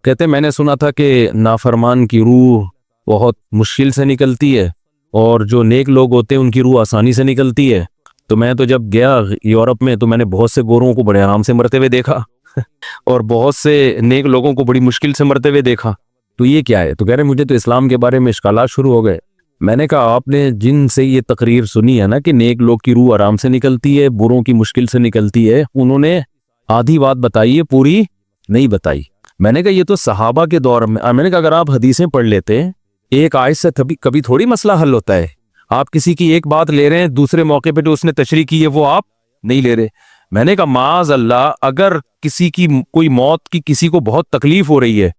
کہتے میں نے سنا تھا کہ نافرمان کی روح بہت مشکل سے نکلتی ہے اور جو نیک لوگ ہوتے ہیں ان کی روح آسانی سے نکلتی ہے. تو میں تو جب گیا یورپ میں تو میں نے بہت سے گوروں کو بڑے آرام سے مرتے ہوئے دیکھا اور بہت سے نیک لوگوں کو بڑی مشکل سے مرتے ہوئے دیکھا. تو یہ کیا ہے؟ تو کہہ رہے مجھے تو اسلام کے بارے میں اشکالات شروع ہو گئے. میں نے کہا آپ نے جن سے یہ تقریر سنی ہے نا کہ نیک لوگ کی روح آرام سے نکلتی ہے، بروں کی مشکل سے نکلتی ہے، انہوں نے آدھی بات بتائی ہے، پوری نہیں بتائی. میں نے کہا یہ تو صحابہ کے دور میں نے کہا اگر آپ حدیثیں پڑھ لیتے ایک آیت سے کبھی تھوڑی مسئلہ حل ہوتا ہے. آپ کسی کی ایک بات لے رہے ہیں، دوسرے موقع پہ جو اس نے تشریح کی ہے وہ آپ نہیں لے رہے. میں نے کہا معاذ اللہ، اگر کسی کی کوئی موت کی کسی کو بہت تکلیف ہو رہی ہے،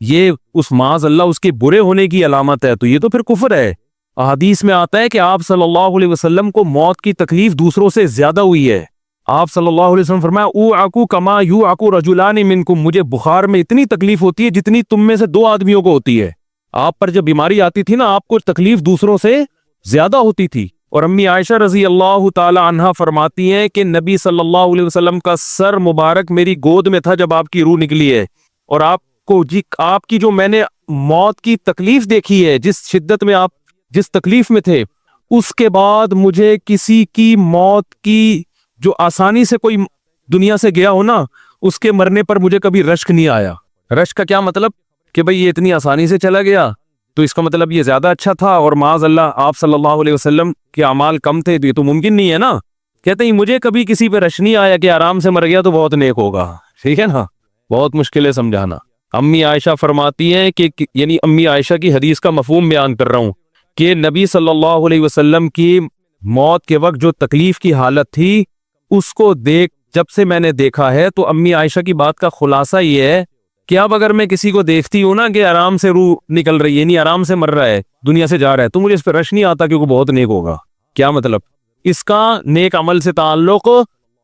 یہ اس معاذ اللہ اس کے برے ہونے کی علامت ہے، تو یہ تو پھر کفر ہے. احادیث میں آتا ہے کہ آپ صلی اللہ علیہ وسلم کو موت کی تکلیف دوسروں سے زیادہ ہوئی ہے. آپ صلی اللہ علیہ وسلم فرمایا اوعکو کما یوعکو رجلان منکم، مجھے بخار میں اتنی تکلیف ہوتی ہے جتنی تم میں سے دو آدمیوں کو ہوتی ہے. آپ پر جب بیماری آتی تھی نا، آپ کو تکلیف دوسروں سے زیادہ ہوتی تھی. اور امی عائشہ رضی اللہ تعالی عنہا فرماتی ہیں کہ نبی صلی اللہ علیہ وسلم کا سر مبارک میری گود میں تھا جب آپ کی روح نکلی ہے، اور آپ کی جو میں نے موت کی تکلیف دیکھی ہے، جس شدت میں آپ جس تکلیف میں تھے، اس کے بعد مجھے کسی کی موت کی جو آسانی سے کوئی دنیا سے گیا ہو نا، اس کے مرنے پر مجھے کبھی رشک نہیں آیا. رشک کا کیا مطلب؟ کہ بھئی یہ اتنی آسانی سے چلا گیا تو اس کا مطلب یہ زیادہ اچھا تھا، اور معاذ اللہ آپ صلی اللہ علیہ وسلم کے اعمال کم تھے، تو یہ تو ممکن نہیں ہے نا. کہتے ہیں مجھے کبھی کسی پہ رش نہیں آیا کہ آرام سے مر گیا تو بہت نیک ہوگا. ٹھیک ہے نا، بہت مشکل ہے سمجھانا. امی عائشہ فرماتی ہیں کہ یعنی امی عائشہ کی حدیث کا مفہوم بیان کر رہا ہوں کہ نبی صلی اللہ علیہ وسلم کی موت کے وقت جو تکلیف کی حالت تھی، اس کو جب سے میں نے دیکھا ہے، تو امی عائشہ کی بات کا خلاصہ یہ ہے کہ اب اگر میں کسی کو دیکھتی ہوں نا کہ آرام سے روح نکل رہی ہے، یعنی آرام سے مر رہا ہے، دنیا سے جا رہا ہے، تو مجھے اس پہ رش نہیں آتا کیونکہ بہت نیک ہوگا. کیا مطلب؟ اس کا نیک عمل سے تعلق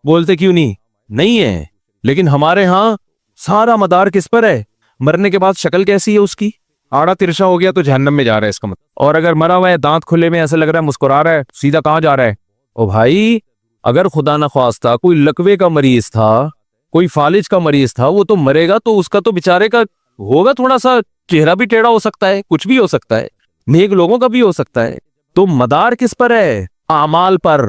بولتے کیوں نہیں ہے. لیکن ہمارے ہاں سارا مدار کس پر ہے؟ مرنے کے بعد شکل کیسی ہے اس کی؟ آڑا ترشا ہو گیا تو جہنم میں جا رہا ہے اس کا مطلب. اور اگر مرا ہوا ہے، دانت کھلے میں، ایسا لگ رہا ہے مسکرا رہا ہے، سیدھا کہاں جا رہا ہے؟ او بھائی، اگر خدا نخواستہ کوئی لکوے کا مریض تھا، کوئی فالج کا مریض تھا، وہ تو مرے گا تو اس کا تو بیچارے کا ہوگا تھوڑا سا چہرہ بھی ٹیڑھا ہو سکتا ہے، کچھ بھی ہو سکتا ہے، نیک لوگوں کا بھی ہو سکتا ہے. تو مدار کس پر ہے؟ اعمال پر.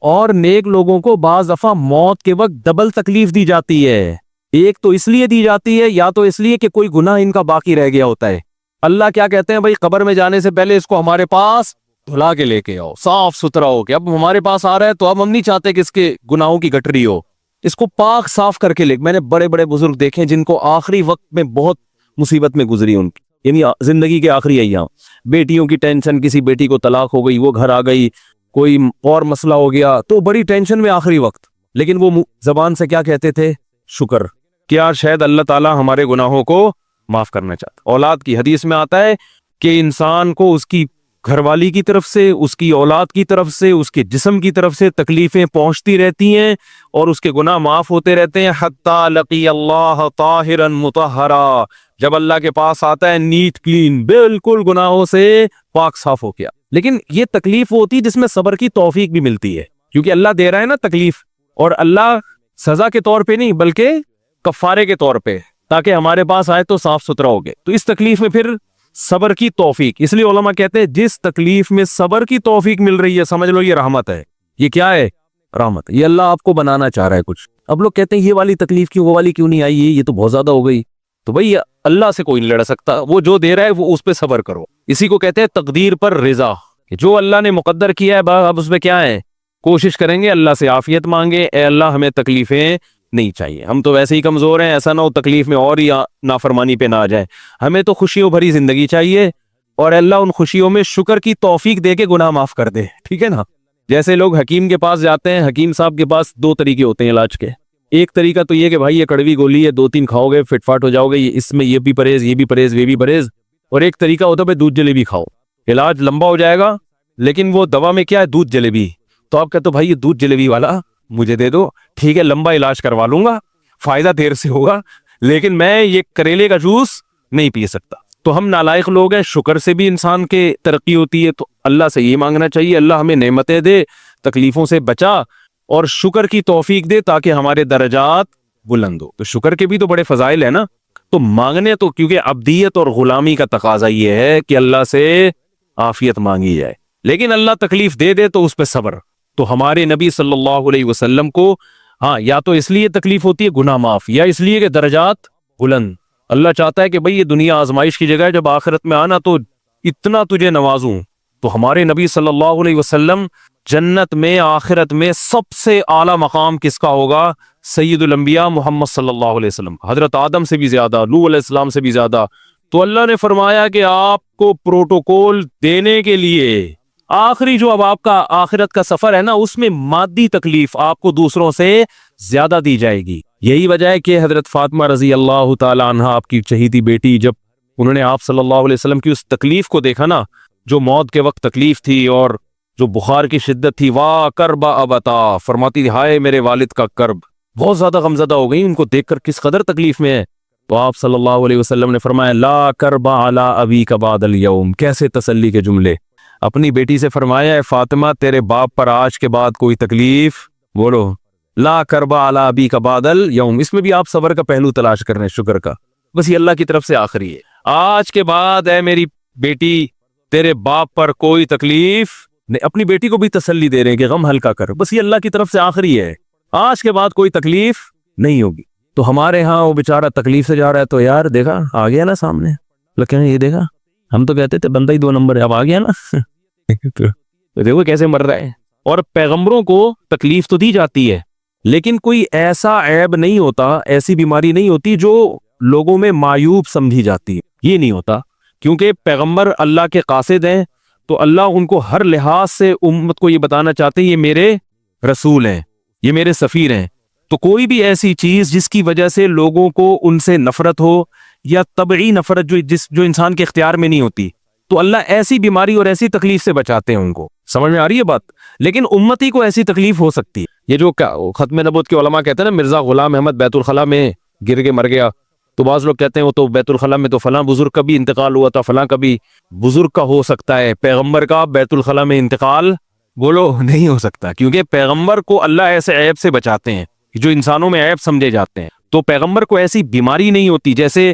اور نیک لوگوں کو بعض دفعہ موت کے وقت ڈبل تکلیف دی جاتی ہے. ایک تو اس لیے دی جاتی ہے، یا تو اس لیے کہ کوئی گناہ ان کا باقی رہ گیا ہوتا ہے. اللہ کیا کہتے ہیں؟ بھائی قبر میں جانے سے پہلے اس کو ہمارے پاس دھلا کے لے کے آؤ، صاف ستھرا ہو کے. اب ہمارے پاس آ رہا ہے تو اب ہم نہیں چاہتے کہ اس کے گناہوں کی گٹری ہو، اس کو پاک صاف کر کے لے. میں نے بڑے بڑے بزرگ دیکھے جن کو آخری وقت میں بہت مصیبت میں گزری ان کی، یعنی زندگی کے آخری ایام، بیٹیوں کی ٹینشن، کسی بیٹی کو طلاق ہو گئی، وہ گھر آ گئی، کوئی اور مسئلہ ہو گیا، تو بڑی ٹینشن میں آخری وقت. لیکن وہ زبان سے کیا کہتے تھے؟ شکر. کیا شاید اللہ تعالیٰ ہمارے گناہوں کو معاف کرنا چاہتا. اولاد کی حدیث میں آتا ہے کہ انسان کو اس کی گھر والی کی طرف سے، اس کی اولاد کی طرف سے، اس کے جسم کی طرف سے تکلیفیں پہنچتی رہتی ہیں اور اس کے گناہ معاف ہوتے رہتے ہیں، حتی لقی اللہ طاہرا مطہرا، جب اللہ کے پاس آتا ہے نیٹ کلین، بالکل گناہوں سے پاک صاف ہو گیا. لیکن یہ تکلیف ہوتی ہے جس میں صبر کی توفیق بھی ملتی ہے، کیونکہ اللہ دے رہا ہے نا تکلیف، اور اللہ سزا کے طور پہ نہیں بلکہ کفارے کے طور پہ، تاکہ ہمارے پاس آئے تو صاف ستھرا ہو گئے. تو اس تکلیف میں پھر صبر کی توفیق، اس لیے علماء کہتے ہیں جس تکلیف میں صبر کی توفیق مل رہی ہے سمجھ لو یہ رحمت ہے. یہ کیا ہے؟ رحمت. یہ اللہ آپ کو بنانا چاہ رہا ہے کچھ. اب لوگ کہتے ہیں یہ والی تکلیف کیوں، وہ والی کیوں نہیں آئی، یہ تو بہت زیادہ ہو گئی. تو بھئی اللہ سے کوئی نہیں لڑ سکتا، وہ جو دے رہا ہے وہ اس پہ صبر کرو. اسی کو کہتے ہیں تقدیر پر رضا، کہ جو اللہ نے مقدر کیا ہے اب اس پہ کیا ہے، کوشش کریں گے اللہ سے عافیت مانگے، اے اللہ ہمیں تکلیفیں نہیں چاہیے، ہم تو ویسے ہی کمزور ہیں، ایسا نہ ہو تکلیف میں اور ہی نافرمانی پہ نہ آ جائے، ہمیں تو خوشیوں بھری زندگی چاہیے، اور اللہ ان خوشیوں میں شکر کی توفیق دے کے گناہ معاف کر دے. ٹھیک ہے نا؟ جیسے لوگ حکیم کے پاس جاتے ہیں، حکیم صاحب کے پاس دو طریقے ہوتے ہیں علاج کے. ایک طریقہ تو یہ کہ بھائی یہ کڑوی گولی ہے، 2-3 کھاؤ گے فٹ فاٹ ہو جاؤ گے، اس میں یہ بھی پرہیز، یہ بھی پرہیز، یہ بھی پرہیز. اور ایک طریقہ ہوتا ہے بھائی دودھ جلیبی کھاؤ، علاج لمبا ہو جائے گا، لیکن وہ دوا میں کیا ہے؟ دودھ جلیبی. تو آپ کہتے ہو بھائی یہ دودھ جلیبی والا مجھے دے دو، ٹھیک ہے لمبا علاج کروا لوں گا، فائدہ دیر سے ہوگا، لیکن میں یہ کریلے کا جوس نہیں پی سکتا. تو ہم نالائق لوگ ہیں، شکر سے بھی انسان کے ترقی ہوتی ہے. تو اللہ سے یہ مانگنا چاہیے اللہ ہمیں نعمتیں دے، تکلیفوں سے بچا، اور شکر کی توفیق دے تاکہ ہمارے درجات بلند ہو. تو شکر کے بھی تو بڑے فضائل ہیں نا. تو مانگنے تو کیونکہ عبدیت اور غلامی کا تقاضا یہ ہے کہ اللہ سے عافیت مانگی جائے، لیکن اللہ تکلیف دے دے تو اس پہ صبر۔ تو ہمارے نبی صلی اللہ علیہ وسلم کو ہاں یا تو اس لیے تکلیف ہوتی ہے گناہ معاف، یا اس لیے کہ درجات بلند۔ اللہ چاہتا ہے کہ بھئی یہ دنیا آزمائش کی جگہ ہے، جب آخرت میں آنا تو اتنا تجھے نوازوں۔ تو ہمارے نبی صلی اللہ علیہ وسلم جنت میں آخرت میں سب سے اعلیٰ مقام کس کا ہوگا؟ سید الانبیاء محمد صلی اللہ علیہ وسلم، حضرت آدم سے بھی زیادہ، نوح علیہ السلام سے بھی زیادہ۔ تو اللہ نے فرمایا کہ آپ کو پروٹوکول دینے کے لیے آخری جو اب آپ کا آخرت کا سفر ہے نا، اس میں مادی تکلیف آپ کو دوسروں سے زیادہ دی جائے گی۔ یہی وجہ ہے کہ حضرت فاطمہ رضی اللہ تعالی عنہ آپ کی چہیتی بیٹی، جب انہوں نے آپ صلی اللہ علیہ وسلم کی اس تکلیف کو دیکھا نا، جو موت کے وقت تکلیف تھی اور جو بخار کی شدت تھی، واہ کرب ابتا، فرماتی تھی ہائے میرے والد کا کرب، بہت زیادہ غمزدہ ہو گئی ان کو دیکھ کر کس قدر تکلیف میں ہے۔ تو آپ صلی اللہ علیہ وسلم نے فرمایا لا کرب علی ابیک بعد اليوم، کیسے تسلی کے جملے۔ اپنی بیٹی سے فرمایا ہے فاطمہ تیرے باپ پر آج کے بعد کوئی تکلیف، بولو لا کرب علی ابیک بعد اليوم، اس میں بھی آپ صبر کا پہلو تلاش کر رہے ہیں، شکر کا، بس یہ اللہ کی طرف سے آخری ہے۔ آج کے بعد اے میری بیٹی تیرے باپ پر کوئی تکلیف نہیں، اپنی بیٹی کو بھی تسلی دے رہے ہیں کہ غم ہلکا کر، بس یہ اللہ کی طرف سے آخری ہے، آج کے بعد کوئی تکلیف نہیں ہوگی۔ تو ہمارے ہاں وہ بیچارہ تکلیف سے جا رہا ہے، تو یار دیکھا آ گیا نا سامنے، لگے یہ دیکھا، ہم تو کہتے تھے بندہ ہی 2 نمبر ہے، اب آ گیا نا تو دیکھو کیسے مر رہا ہے۔ اور پیغمبروں کو تکلیف تو دی جاتی ہے، لیکن کوئی ایسا عیب نہیں ہوتا، ایسی بیماری نہیں ہوتی جو لوگوں میں معیوب سمجھی جاتی ہے، یہ نہیں ہوتا، کیونکہ پیغمبر اللہ کے قاصد ہیں، تو اللہ ان کو ہر لحاظ سے امت کو یہ بتانا چاہتے ہیں یہ میرے رسول ہیں، یہ میرے سفیر ہیں۔ تو کوئی بھی ایسی چیز جس کی وجہ سے لوگوں کو ان سے نفرت ہو، یا طبعی نفرت جو انسان کے اختیار میں نہیں ہوتی، تو اللہ ایسی بیماری اور ایسی تکلیف سے بچاتے ہیں ان کو۔ سمجھ میں آ رہی ہے بات؟ لیکن امتی کو ایسی تکلیف ہو سکتی ہے، یہ جو ختم نبوت کے علماء کہتے ہیں نا، مرزا غلام احمد بیت الخلاء میں گر کے مر گیا، تو بعض لوگ کہتے ہیں وہ تو بیت الخلاء میں تو فلاں بزرگ کا بھی انتقال ہوا تھا، فلاں کا بھی بزرگ کا ہو سکتا ہے، پیغمبر کا بیت الخلاء میں انتقال بولو نہیں ہو سکتا، کیونکہ پیغمبر کو اللہ ایسے عیب سے بچاتے ہیں جو انسانوں میں عیب سمجھے جاتے ہیں۔ تو پیغمبر کو ایسی بیماری نہیں ہوتی، جیسے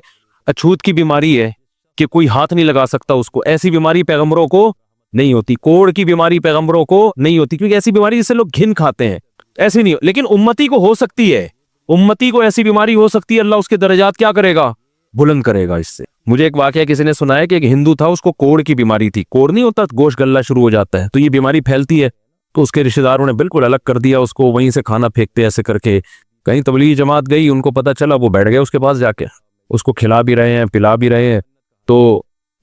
اچھوت کی بیماری ہے کہ کوئی ہاتھ نہیں لگا سکتا اس کو، ایسی بیماری پیغمبروں کو نہیں ہوتی۔ کوڑ کی بیماری پیغمبروں کو نہیں ہوتی، کیونکہ ایسی بیماری جس سے لوگ گھن کھاتے ہیں، ایسی نہیں، لیکن امتی کو ہو سکتی ہے، امتی کو ایسی بیماری ہو سکتی ہے، اللہ اس کے درجات کیا کرے گا؟ بلند کرے گا اس سے۔ مجھے ایک واقعہ کسی نے سنایا کہ ایک ہندو تھا، اس کو کوڑ کی بیماری تھی، کوڑ نہیں ہوتا گوشت گلنا شروع ہو جاتا ہے، تو یہ بیماری پھیلتی ہے، تو اس کے رشتہ داروں نے بالکل الگ کر دیا اس کو، وہیں سے کھانا پھینکتے ایسے کر کے، کہیں تبلیغی جماعت گئی، ان کو پتہ چلا، وہ بیٹھ گئے اس کے پاس جا کے، اس کو کھلا بھی رہے ہیں پلا بھی رہے ہیں، تو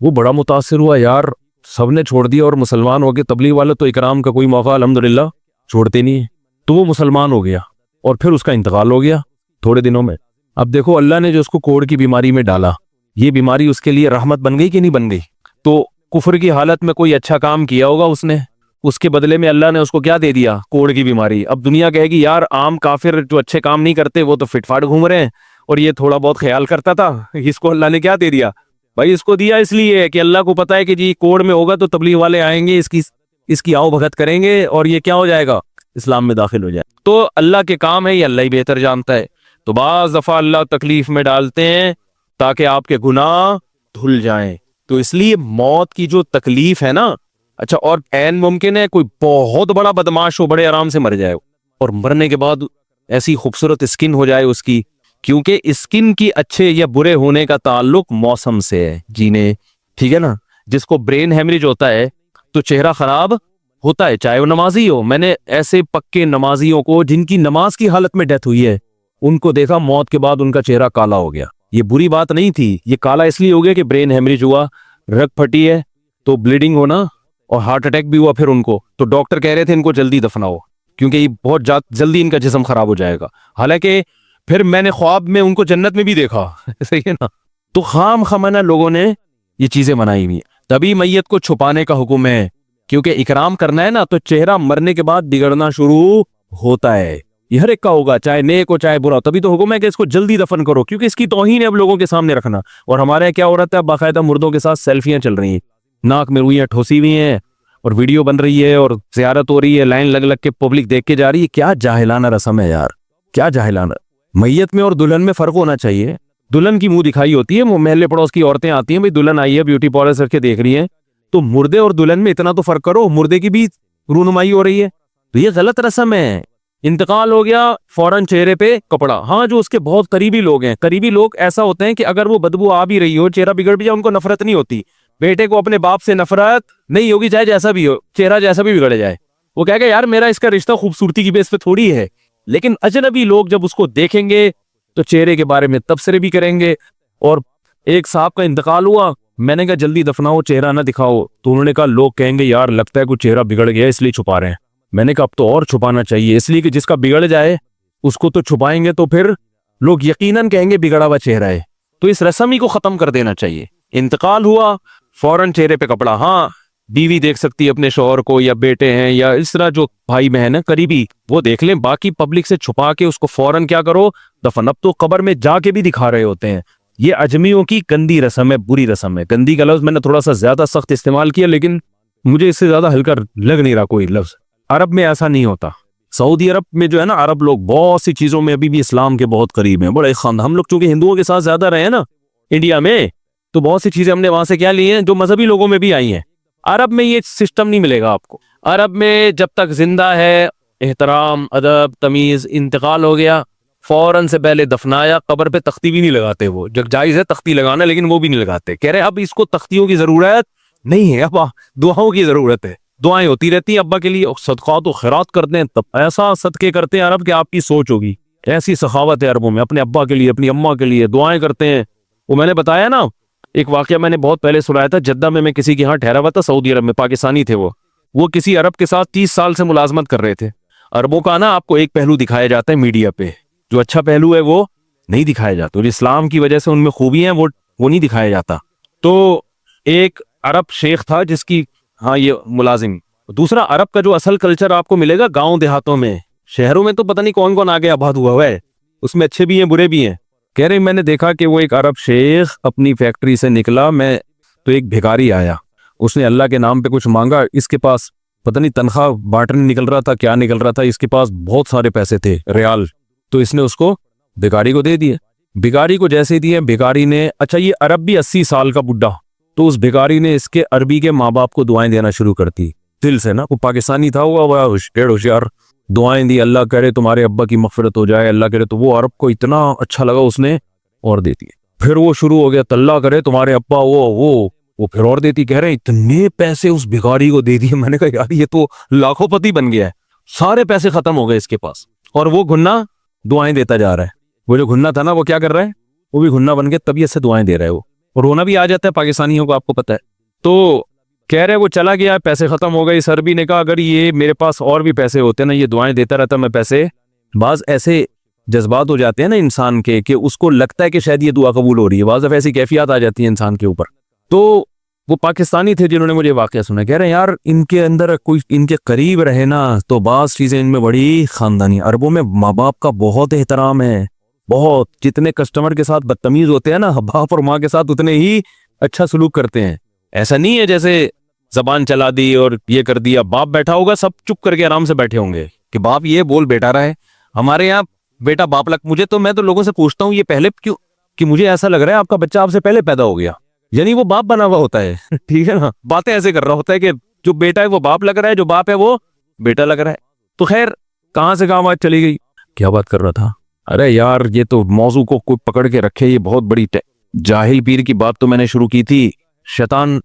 وہ بڑا متاثر ہوا، یار سب نے چھوڑ دیا اور مسلمان ہو گئے، تبلیغ والے تو اکرام کا کوئی موقع الحمدللہ چھوڑتے نہیں ہیں، تو وہ مسلمان ہو گیا اور پھر اس کا انتقال ہو گیا تھوڑے دنوں میں۔ اب دیکھو اللہ نے جو اس کو کوڑ کی بیماری میں ڈالا، یہ بیماری اس کے لیے رحمت بن گئی کہ نہیں بن گئی؟ تو کفر کی حالت میں کوئی اچھا کام کیا ہوگا اس نے، اس کے بدلے میں اللہ نے اس کو کیا دے دیا؟ کوڑ کی بیماری۔ اب دنیا کہے گی یار عام کافر جو اچھے کام نہیں کرتے وہ تو فٹ فاٹ گھوم رہے ہیں، اور یہ تھوڑا بہت خیال کرتا تھا، اس کو اللہ نے کیا دے دیا؟ بھائی اس کو دیا اس لیے کہ اللہ کو پتا ہے کہ جی کوڑ میں ہوگا تو تبلیغ والے آئیں گے، اس کی آؤ بھگت کریں گے، اور یہ کیا ہو جائے گا؟ اسلام میں داخل ہو جائے۔ تو اللہ کے کام ہے، یہ اللہ ہی بہتر جانتا ہے۔ تو بعض دفعہ اللہ تکلیف میں ڈالتے ہیں تاکہ آپ کے گناہ دھل جائیں۔ تو اس لیے موت کی جو تکلیف ہے نا، اچھا، اور عین ممکن ہے کوئی بہت بڑا بدماش ہو، بڑے آرام سے مر جائے، اور مرنے کے بعد ایسی خوبصورت اسکن ہو جائے اس کی، کیونکہ اسکن کی اچھے یا برے ہونے کا تعلق موسم سے ہے، جینے، ٹھیک ہے نا؟ جس کو برین ہیمریج ہوتا ہے تو چہرہ خراب ہوتا ہے، چاہے وہ نمازی ہو۔ میں نے ایسے پکے نمازیوں کو جن کی نماز کی حالت میں ڈیتھ ہوئی ہے، ان کو دیکھا موت کے بعد ان کا چہرہ کالا ہو گیا۔ یہ بری بات نہیں تھی، یہ کالا اس لیے ہو گیا کہ برین ہیمریج ہوا، رگ پھٹی ہے تو بلیڈنگ ہونا، اور ہارٹ اٹیک بھی ہوا پھر ان کو، تو ڈاکٹر کہہ رہے تھے ان کو جلدی دفناؤ کیونکہ یہ بہت جلدی ان کا جسم خراب ہو جائے گا۔ حالانکہ پھر میں نے خواب میں ان کو جنت میں بھی دیکھا، صحیح ہے نا؟ تو خام خمانہ لوگوں نے یہ چیزیں بنائی ہوئی، تبھی میت کو چھپانے کا حکم ہے، کیونکہ اکرام کرنا ہے نا، تو چہرہ مرنے کے بعد بگڑنا شروع ہوتا ہے، یہ ہر ایک کا ہوگا، چاہے نیک ہو چاہے برا، تبھی تو حکم ہے کہ اس کو جلدی دفن کرو، کیونکہ اس کی توہین ہے اب لوگوں کے سامنے رکھنا۔ اور ہمارے یہاں کیا ہو رہا ہے، باقاعدہ مردوں کے ساتھ سیلفیاں چل رہی ہیں، ناک میں روئیاں ٹھوسی ہوئی ہیں، اور ویڈیو بن رہی ہے، اور زیارت ہو رہی ہے، لائن لگ لگ کے پبلک دیکھ کے جا رہی ہے۔ کیا جاہلانہ رسم ہے یار، کیا جاہلانہ۔ میت میں اور دلہن میں فرق ہونا چاہیے، دلہن کی منہ دکھائی ہوتی ہے, وہ محلے پڑوس کی عورتیں آتی ہیں, بھائی دلہن آئی ہے بیوٹی پارلر کر کے دیکھ رہی ہیں, تو مردے اور دلہن میں اتنا تو فرق کرو, مردے کی بھی رونمائی ہو رہی ہے. تو یہ غلط رسم ہے. انتقال ہو گیا فوراً چہرے پہ کپڑا. ہاں جو اس کے بہت قریبی لوگ ہیں, قریبی لوگ ایسا ہوتے ہیں کہ اگر وہ بدبو آ بھی رہی ہو, چہرہ بگڑ بھی جائے, ان کو نفرت نہیں ہوتی. بیٹے کو اپنے باپ سے نفرت نہیں ہوگی, چاہے جیسا بھی ہو, چہرہ جیسا بھی بگڑ جائے. وہ کہے گا یار میرا اس کا رشتہ خوبصورتی کی بیس پہ تھوڑی ہے. لیکن اجنبی لوگ جب اس کو دیکھیں گے تو چہرے کے بارے میں تبصرے بھی کریں گے. اور ایک صاحب کا انتقال ہوا, میں نے کہا جلدی دفناؤ, چہرہ نہ دکھاؤ. تو انہوں نے کہا لوگ کہیں گے یار لگتا ہے کچھ چہرہ بگڑ گیا اس لیے چھپا رہے ہیں. میں نے کہا اب تو اور چھپانا چاہیے, اس لیے کہ جس کا بگڑ جائے اس کو تو چھپائیں گے تو پھر لوگ یقیناً کہیں گے بگڑا ہوا چہرہ ہے. تو اس رسم ہی کو ختم کر دینا چاہیے. انتقال ہوا فوراً چہرے پہ کپڑا. ہاں بیوی دیکھ سکتی ہے اپنے شوہر کو, یا بیٹے ہیں, یا اس طرح جو بھائی بہن ہیں قریبی, وہ دیکھ لیں. باقی پبلک سے چھپا کے اس کو فوراً کیا کرو, دفن. اب تو قبر میں جا کے بھی دکھا رہے ہوتے ہیں. یہ اجمیوں کی گندی رسم ہے, بری رسم ہے. گندی کا لفظ میں نے تھوڑا سا زیادہ سخت استعمال کیا, لیکن مجھے اس سے زیادہ ہلکا لگ نہیں رہا کوئی لفظ. عرب میں ایسا نہیں ہوتا. سعودی عرب میں جو ہے نا, عرب لوگ بہت سی چیزوں میں ابھی بھی اسلام کے بہت قریب ہیں, بڑے خاندان. ہم لوگ چونکہ ہندوؤں کے ساتھ زیادہ رہے ہیں نا انڈیا میں, تو بہت سی چیزیں ہم نے وہاں سے کیا لی ہیں جو مذہبی لوگوں میں بھی آئی ہیں. عرب میں یہ سسٹم نہیں ملے گا آپ کو. عرب میں جب تک زندہ ہے احترام, ادب, تمیز. انتقال ہو گیا فوراً سے پہلے دفنایا, قبر پہ تختی بھی نہیں لگاتے. وہ جب جائز ہے تختی لگانا, لیکن وہ بھی نہیں لگاتے. کہہ رہے اب اس کو تختیوں کی ضرورت نہیں ہے, اب دعاؤں کی ضرورت ہے. دعائیں ہوتی رہتی ہیں ابا کے لیے, صدقات و خیرات کرتے ہیں. تب ایسا صدقے کرتے ہیں عرب کہ آپ کی سوچ ہوگی. ایسی سخاوت ہے عربوں میں, اپنے ابا کے لیے, اپنی اماں کے لیے دعائیں کرتے ہیں. وہ میں نے بتایا نا ایک واقعہ میں نے بہت پہلے سنایا تھا, جدہ میں کسی کے ہاں ٹھہرا ہوا تھا سعودی عرب میں, پاکستانی تھے. وہ کسی عرب کے ساتھ 30 سال سے ملازمت کر رہے تھے. عربوں کا نا آپ کو ایک پہلو دکھایا جاتا ہے میڈیا پہ, جو اچھا پہلو ہے وہ نہیں دکھایا جاتا. جو اسلام کی وجہ سے ان میں خوبی ہیں وہ نہیں دکھایا جاتا. تو ایک عرب شیخ تھا جس کی ہاں یہ ملازم. دوسرا عرب کا جو اصل کلچر آپ کو ملے گا گاؤں دیہاتوں میں, شہروں میں تو پتہ نہیں کون کون آگے آباد ہوا ہے, اس میں اچھے بھی ہیں برے بھی ہیں. کہہ رہے میں نے دیکھا کہ وہ ایک عرب شیخ اپنی فیکٹری سے نکلا, میں تو ایک بھکاری آیا, اس نے اللہ کے نام پہ کچھ مانگا. اس کے پاس پتہ نہیں تنخواہ بارٹر نکل رہا تھا, کیا نکل رہا تھا, اس کے پاس بہت سارے پیسے تھے ریال. تو اس نے اس کو بھکاری کو دے دیے. بھکاری کو جیسے دیے, بھکاری نے, اچھا یہ عرب بھی 80 سال کا بڈھا, تو اس بھکاری نے اس کے عربی کے ماں باپ کو دعائیں دینا شروع کر دی دل سے نا. وہ پاکستانی تھا, وہ ہوشیار, دعائیں دی, اللہ کرے تمہارے ابا کی مغفرت ہو جائے, اللہ کرے. تو وہ عرب کو اتنا اچھا لگا, اس نے اور دے دیے. پھر وہ شروع ہو گیا, اللہ کرے تمہارے ابا وہ پھر اور دیتی. کہہ رہے اتنے پیسے اس بھکاری کو دے دیے. میں نے کہا یار یہ تو لاکھوں پتی بن گیا ہے, سارے پیسے ختم ہو گئے اس کے پاس, اور وہ گھنا دعائیں دیتا جا رہا ہے. وہ جو گھنا تھا نا وہ کیا کر رہا ہے, وہ بھی گھنا بن کے طبیعت سے دعائیں دے رہا ہے. وہ رونا بھی آ جاتا ہے پاکستانیوں کو, آپ کو پتہ ہے. تو کہہ رہے وہ چلا گیا, پیسے ختم ہو گئے. اس عربی نے کہا اگر یہ میرے پاس اور بھی پیسے ہوتے نا, یہ دعائیں دیتا رہتا میں پیسے. بعض ایسے جذبات ہو جاتے ہیں نا انسان کے کہ اس کو لگتا ہے کہ شاید یہ دعا قبول ہو رہی ہے, بعض دفعہ ایسی کیفیات آ جاتی ہیں انسان کے اوپر. تو وہ پاکستانی تھے جنہوں نے مجھے واقعہ سنا. کہہ رہے ہیں یار ان کے اندر کوئی ان کے قریب رہے نا تو بعض چیزیں ان میں بڑی خاندانی. عربوں میں ماں باپ کا بہت احترام ہے, بہت. جتنے کسٹمر کے ساتھ بدتمیز ہوتے ہیں نا, باپ اور ماں کے ساتھ اتنے ہی اچھا سلوک کرتے ہیں. ایسا نہیں ہے جیسے زبان چلا دی اور یہ کر دیا. باپ بیٹھا ہوگا, سب چپ کر کے آرام سے بیٹھے ہوں گے کہ باپ یہ بول بیٹا رہا ہے. ہمارے یہاں بیٹا باپ لگ, میں تو لوگوں سے پوچھتا ہوں یہ پہلے کیوں, کہ مجھے ایسا لگ رہا ہے آپ کا بچہ آپ سے پہلے پیدا ہو گیا, یعنی وہ باپ بنا ہوا ہوتا ہے. ٹھیک ہے نا, باتیں ایسے کر رہا ہوتا ہے کہ جو بیٹا ہے وہ باپ لگ رہا ہے, جو باپ ہے وہ بیٹا لگ رہا ہے. تو خیر کہاں سے کہاں بات چلی گئی, کیا بات کر رہا تھا. ارے یار یہ تو موضوع کو کوئی پکڑ کے رکھے, یہ بہت بڑی جاہل پیر کی بات تو میں نے شروع کی تھی, شیطان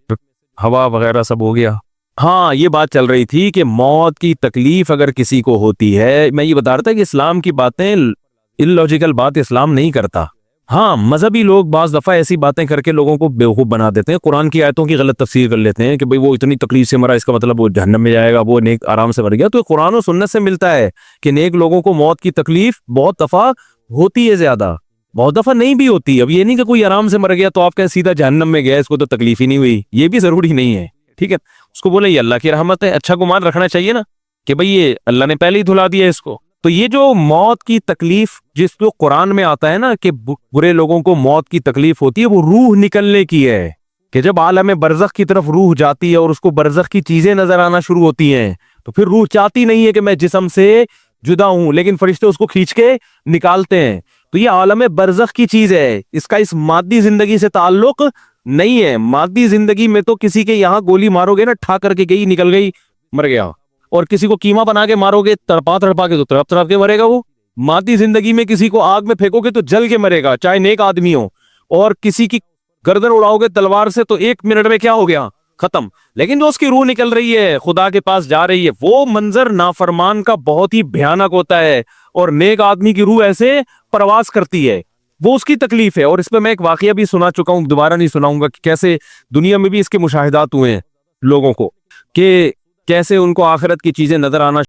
ہوا وغیرہ سب ہو گیا. ہاں یہ بات چل رہی تھی کہ موت کی تکلیف اگر کسی کو ہوتی ہے, میں یہ بتا رہا تھا کہ اسلام کی باتیں اللاجیکل بات اسلام نہیں کرتا. ہاں مذہبی لوگ بعض دفعہ ایسی باتیں کر کے لوگوں کو بیوقوف بنا دیتے ہیں, قرآن کی آیتوں کی غلط تفسیر کر لیتے ہیں کہ بھئی وہ اتنی تکلیف سے مرا, اس کا مطلب وہ جہنم میں جائے گا, وہ نیک آرام سے مر گیا. تو قرآن و سنت سے ملتا ہے کہ نیک لوگوں کو موت کی تکلیف بہت دفعہ ہوتی ہے, زیادہ بہت دفعہ نہیں بھی ہوتی. اب یہ نہیں کہ کوئی آرام سے مر گیا تو آپ کہیں سیدھا جہنم میں گیا, اس کو تو تکلیف ہی نہیں ہوئی, یہ بھی ضروری نہیں ہے. ٹھیک ہے, اس کو بولے یہ اللہ کی رحمت ہے, اچھا گمان رکھنا چاہیے نا کہ بھئی یہ اللہ نے پہلے ہی دھلا دیا اس کو. تو یہ جو موت کی تکلیف جس کو قرآن میں آتا ہے نا کہ برے لوگوں کو موت کی تکلیف ہوتی ہے, وہ روح نکلنے کی ہے, کہ جب عالم برزخ کی طرف روح جاتی ہے اور اس کو برزخ کی چیزیں نظر آنا شروع ہوتی ہیں, تو پھر روح چاہتی نہیں ہے کہ میں جسم سے جدا ہوں, لیکن فرشتے اس کو کھینچ کے نکالتے ہیں. تو تو یہ عالم برزخ کی چیز ہے، اس کا اس مادی زندگی سے تعلق نہیں ہے. مادی زندگی میں تو کسی کے یہاں گولی مارو گے نا، ٹھا کر کے گئی، نکل گئی، مر گیا. اور کسی کو کیما بنا کے مارو گے تڑپا تڑپا کے تو تڑپ تڑپ کے مرے گا وہ. مادی زندگی میں کسی کو آگ میں پھینکو گے تو جل کے مرے گا، چاہے نیک آدمی ہو. اور کسی کی گردن اڑاؤ گے تلوار سے تو 1 منٹ میں کیا ہو گیا، ختم. لیکن جو اس کی روح نکل رہی ہے، خدا کے پاس جا رہی ہے، وہ منظر نافرمان کا بہت ہی بھیانک ہوتا ہے. اور نیک آدمی کی روح ایسے پرواز کرتی ہے، وہ اس کی تکلیف ہے. اور اس پہ میں ایک واقعہ بھی سنا چکا ہوں، دوبارہ نہیں سناؤں گا، کہ کیسے دنیا میں بھی اس کے مشاہدات ہوئے ہیں لوگوں کو، کہ کیسے ان کو آخرت کی چیزیں نظر آنا